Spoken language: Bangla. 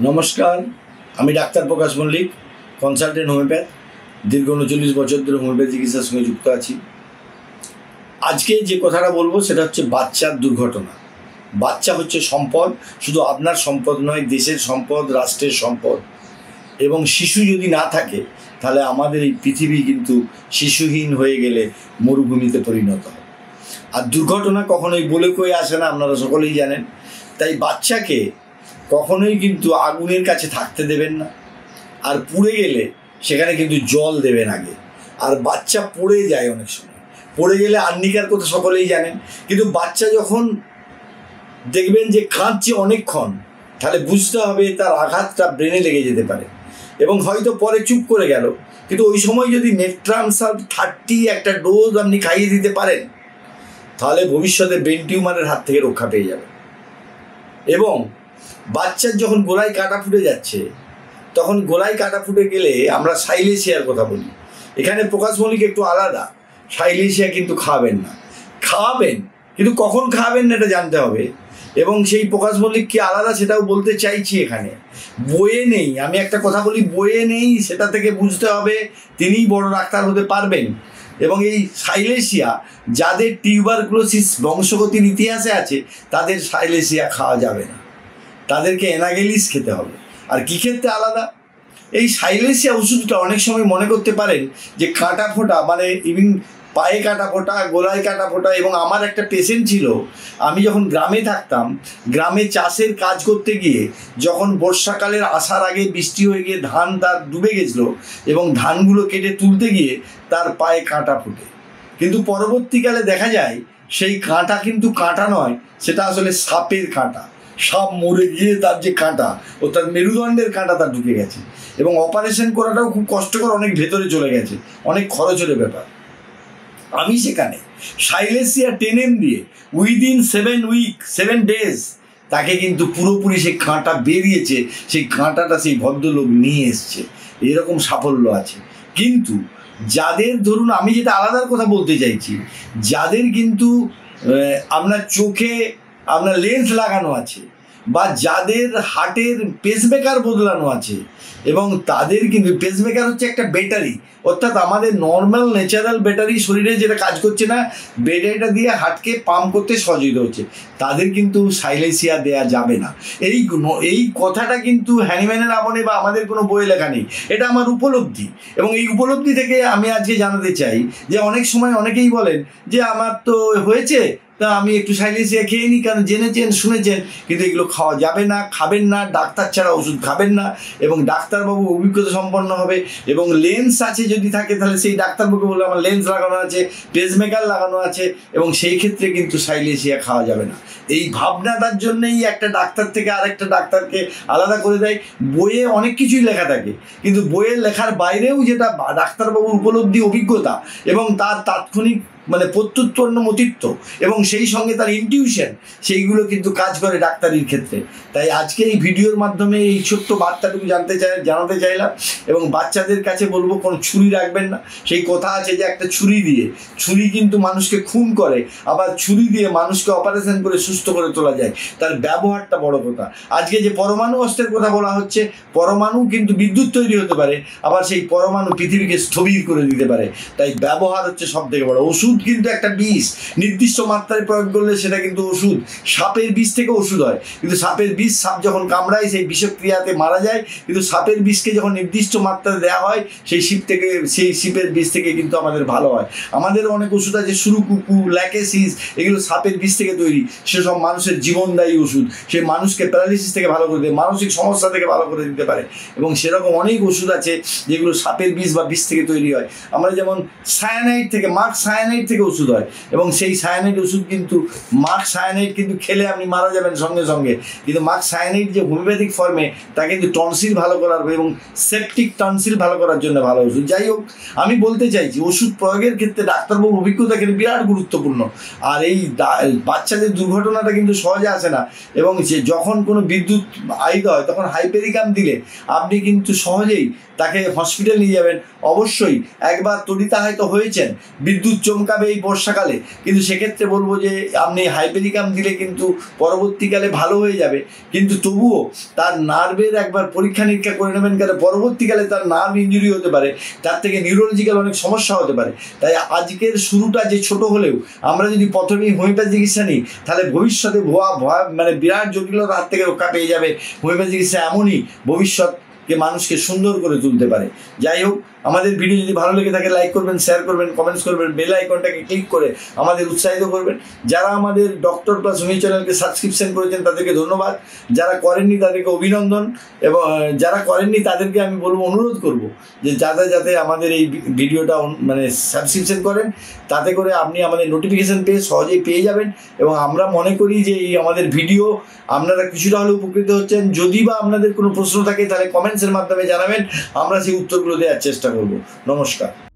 নমস্কার, আমি ডাক্তার প্রকাশ মল্লিক, কনসালটেন্ট হোমিওপ্যাথ। দীর্ঘ 39 বছর ধরে হোমিওপ্যাথি চিকিৎসার সঙ্গে যুক্ত আছি। আজকে যে কথাটা বলবো সেটা হচ্ছে বাচ্চার দুর্ঘটনা। বাচ্চা হচ্ছে সম্পদ, শুধু আপনার সম্পদ নয়, দেশের সম্পদ, রাষ্ট্রের সম্পদ। এবং শিশু যদি না থাকে তাহলে আমাদের এই পৃথিবী কিন্তু শিশুহীন হয়ে গেলে মরুভূমিতে পরিণত হয়। আর দুর্ঘটনা কখনোই বলে কয়ে আসে না, আপনারা সকলেই জানেন। তাই বাচ্চাকে কখনোই কিন্তু আগুনের কাছে থাকতে দেবেন না। আর পুড়ে গেলে সেখানে কিন্তু জল দেবেন আগে। আর বাচ্চা পড়ে যায়, অনেক সময় পড়ে গেলে আর্নিকার কথা সকলেই জানেন। কিন্তু বাচ্চা যখন দেখবেন যে কাঁদছে অনেকক্ষণ, তাহলে বুঝতে হবে তার আঘাতটা ব্রেনে লেগে যেতে পারে এবং হয়তো পরে চুপ করে গেল। কিন্তু ওই সময় যদি নেট্রামসাল 30 একটা ডোজ আপনি খাইয়ে দিতে পারেন, তাহলে ভবিষ্যতে ব্রেন টিউমারের হাত থেকে রক্ষা পেয়ে যাবে। এবং বাচ্চার যখন গোড়ায় কাটা ফুটে যাচ্ছে, তখন গোড়ায় কাটা ফুটে গেলে আমরা সাইলেশিয়ার কথা বলি। এখানে প্রকাশ মল্লিক একটু আলাদা। সাইলেশিয়া কিন্তু খাওয়াবেন না, খাওয়াবেন কিন্তু কখন খাওয়াবেন না এটা জানতে হবে। এবং সেই প্রকাশ মল্লিক কি আলাদা সেটাও বলতে চাইছি। এখানে বইয়ে নেই, আমি একটা কথা বলি, বইয়ে নেই, সেটা থেকে বুঝতে হবে তিনিই বড় ডাক্তার হতে পারবেন। এবং এই সাইলেশিয়া যাদের টিউবারকুলোসিস বংশগতির ইতিহাসে আছে, তাদের সাইলেশিয়া খাওয়া যাবে না, তাদেরকে এনাগেলিস খেতে হবে। আর কী ক্ষেত্রে আলাদা? এই সাইলেশিয়া ওষুধটা অনেক সময় মনে করতে পারেন যে কাটা ফোটা, মানে ইভিন পায়ে কাটা ফোটা, গোলায় কাটা ফোটা। এবং আমার একটা পেশেন্ট ছিল, আমি যখন গ্রামে থাকতাম, গ্রামে চাষের কাজ করতে গিয়ে যখন বর্ষাকালের আসার আগে বৃষ্টি হয়ে গিয়ে ধান তার ডুবে গেছিলো এবং ধানগুলো কেটে তুলতে গিয়ে তার পায়ে কাঁটা ফোটে। কিন্তু পরবর্তীকালে দেখা যায় সেই কাঁটা কিন্তু কাঁটা নয়, সেটা আসলে সাপের কাঁটা। সাপ মরে গিয়ে তার যে কাঁটা, ও তার মেরুদণ্ডের কাঁটা তার ঢুকে গেছে এবং অপারেশন করাটাও খুব কষ্টকর, অনেক ভেতরে চলে গেছে, অনেক খরচের ব্যাপার। আমি সেখানে সাইলেশিয়া 10 দিয়ে উইদিন 7 ডেজ তাকে কিন্তু পুরোপুরি সেই কাঁটা বেরিয়েছে, সেই কাঁটাটা সেই ভদ্রলোক নিয়ে এসছে। এরকম সাফল্য আছে। কিন্তু যাদের ধরুন, আমি যেটা আলাদার কথা বলতে চাইছি, যাদের কিন্তু আপনার চোখে আপনার লেন্স লাগানো আছে, বা যাদের হার্টের পেসমেকার বদলানো আছে, এবং তাদের কিন্তু পেসমেকার হচ্ছে একটা ব্যাটারি, অর্থাৎ আমাদের নর্মাল ন্যাচারাল ব্যাটারি শরীরে যেটা কাজ করছে না, ব্যাটারিটা দিয়ে হার্টকে পাম্প করতে সহযোগিতা হচ্ছে, তাদের কিন্তু সাইলেশিয়া দেয়া যাবে না। এই কথাটা কিন্তু হ্যানিম্যানের আমলে বা আমাদের কোনো বইয়ে লেখা নেই, এটা আমার উপলব্ধি। এবং এই উপলব্ধি থেকে আমি আজকে জানাতে চাই যে অনেক সময় অনেকেই বলেন যে আমার তো হয়েছে, তা আমি একটু সাইলেশিয়া খেয়ে নিই, কারণ জেনেছেন শুনেছেন। কিন্তু এগুলো খাওয়া যাবে না, খাবেন না। ডাক্তার ছাড়া ওষুধ খাবেন না। এবং ডাক্তারবাবু অভিজ্ঞতা সম্পন্ন হবে, এবং লেন্স আছে যদি থাকে, তাহলে সেই ডাক্তারবাবুকে বলে আমার লেন্স লাগানো আছে, পেসমেকার লাগানো আছে, এবং সেই ক্ষেত্রে কিন্তু সাইলেশিয়া খাওয়া যাবে না। এই ভাবনাটার জন্যই একটা ডাক্তার থেকে আরেকটা ডাক্তারকে আলাদা করে দেয়। বইয়ে অনেক কিছুই লেখা থাকে, কিন্তু বইয়ের লেখার বাইরেও যেটা ডাক্তারবাবুর উপলব্ধি, অভিজ্ঞতা এবং তার তাৎক্ষণিক মানে প্রত্যুত্পন্ন মতিত্ব এবং সেই সঙ্গে তার ইনটিউশন, সেইগুলো কিন্তু কাজ করে ডাক্তারির ক্ষেত্রে। তাই আজকে এই ভিডিওর মাধ্যমে এই ছোট্ট বার্তাটুকু জানাতে চাইলাম। এবং বাচ্চাদের কাছে বলবো, কোনো ছুরি রাখবেন না। সেই কথা আছে যে একটা ছুরি কিন্তু মানুষকে খুন করে, আবার ছুরি দিয়ে মানুষকে অপারেশন করে সুস্থ করে তোলা যায়। তার ব্যবহারটা বড় কথা। আজকে যে পরমাণু অস্ত্রের কথা বলা হচ্ছে, পরমাণু কিন্তু বিদ্যুৎ তৈরি হতে পারে, আবার সেই পরমাণু পৃথিবীকে স্থবির করে দিতে পারে। তাই ব্যবহার হচ্ছে সব থেকে বড়। ওষুধ কিন্তু একটা বিষ, নির্দিষ্ট মাত্রায় প্রয়োগ করলে সেটা কিন্তু ওষুধ। সাপের বিষ থেকে ওষুধ হয়, কিন্তু সাপের বিষ, সাপ যখন কামড়ায় সেই বিষক্রিয়াতে মারা যায়। কিন্তু সাপের বিষকে যখন নির্দিষ্ট মাত্রায় দেওয়া হয়, সেই শিপের বিষ থেকে কিন্তু আমাদের ভালো হয়। আমাদের অনেক ওষুধ আছে, সুরুকুকু, ল্যাকেসিস, এগুলো সাপের বিষ থেকে তৈরি। সেসব মানুষের জীবনদায়ী ওষুধ, সে মানুষকে প্যারালিসিস থেকে ভালো করে দেয়, মানসিক সমস্যা থেকে ভালো করে দিতে পারে। এবং সেরকম অনেক ওষুধ আছে যেগুলো সাপের বিষ বা বিষ থেকে তৈরি হয়। আমরা যেমন সায়ানাইড থেকে, মার্ক সায়ানাইড থেকে ওষুধ হয়, এবং সেই সায়ানাইড ওষুধ কিন্তু, মার্ক সায়ানাইড কিন্তু খেলে আপনি মারা যাবেন সঙ্গে সঙ্গে। কিন্তু মার্ক সায়ানাইড যে হোমিওপ্যাথিক ফর্মে, তা কিন্তু টনসিল ভালো করার এবং সেপটিক টনসিল ভালো করার জন্য ভালো ওষুধ। যাই হোক, আমি বলতে চাইছি ওষুধ প্রয়োগের ক্ষেত্রে ডাক্তারবাবু অভিজ্ঞতা কিন্তু বিরাট গুরুত্বপূর্ণ। আর এই বাচ্চাদের দুর্ঘটনাটা কিন্তু সহজে আসে না। এবং যখন কোনো বিদ্যুৎ আহিত হয়, তখন হাইপেরিকাম দিলে আপনি কিন্তু সহজেই তাকে হসপিটাল নিয়ে যাবেন। অবশ্যই একবার তড়িতাহত হয়েছেন, বিদ্যুৎ চমকা যাবে এই বর্ষাকালে, কিন্তু সেক্ষেত্রে বলবো যে আপনি হাইপেরিকাম দিলে কিন্তু পরবর্তীকালে ভালো হয়ে যাবে, কিন্তু তবুও তার নার্ভের একবার পরীক্ষা নিরীক্ষা করে নেবেন, কারণ পরবর্তীকালে তার নার্ভ ইঞ্জুরি হতে পারে, তার থেকে নিউরোলজিক্যাল অনেক সমস্যা হতে পারে। তাই আজকের শুরুটা যে ছোট হলেও আমরা যদি প্রথমেই হোমিওপ্যাথি চিকিৎসা নিই, তাহলে ভবিষ্যতে মানে বিরাট জটিলতার হাত থেকে রক্ষা পেয়ে যাবে। হোমিওপ্যাথি চিকিৎসা এমনই ভবিষ্যৎকে মানুষকে সুন্দর করে তুলতে পারে। যাই হোক, আমাদের ভিডিও যদি ভালো লেগে থাকে লাইক করবেন, শেয়ার করবেন, কমেন্টস করবেন, বেল আইকনটাকে ক্লিক করে আমাদের উৎসাহিত করবেন। যারা আমাদের ডক্টর প্লাস হোমিও চ্যানেলকে সাবস্ক্রিপশন করেছেন তাদেরকে ধন্যবাদ, যারা করেননি তাদেরকে অভিনন্দন, এবং যারা করেননি তাদেরকে আমি বলবো, অনুরোধ করব যে যাতে আমাদের এই ভিডিওটা মানে সাবস্ক্রিপশন করেন, তাতে করে আপনি আমাদের নোটিফিকেশান পেয়ে সহজেই পেয়ে যাবেন। এবং আমরা মনে করি যে এই আমাদের ভিডিও আপনারা কিছুটা হলেও উপকৃত হচ্ছেন। যদি বা আপনাদের কোনো প্রশ্ন থাকে তাহলে কমেন্টসের মাধ্যমে জানাবেন, আমরা সেই উত্তরগুলো দেওয়ার চেষ্টা করব। নমস্কার।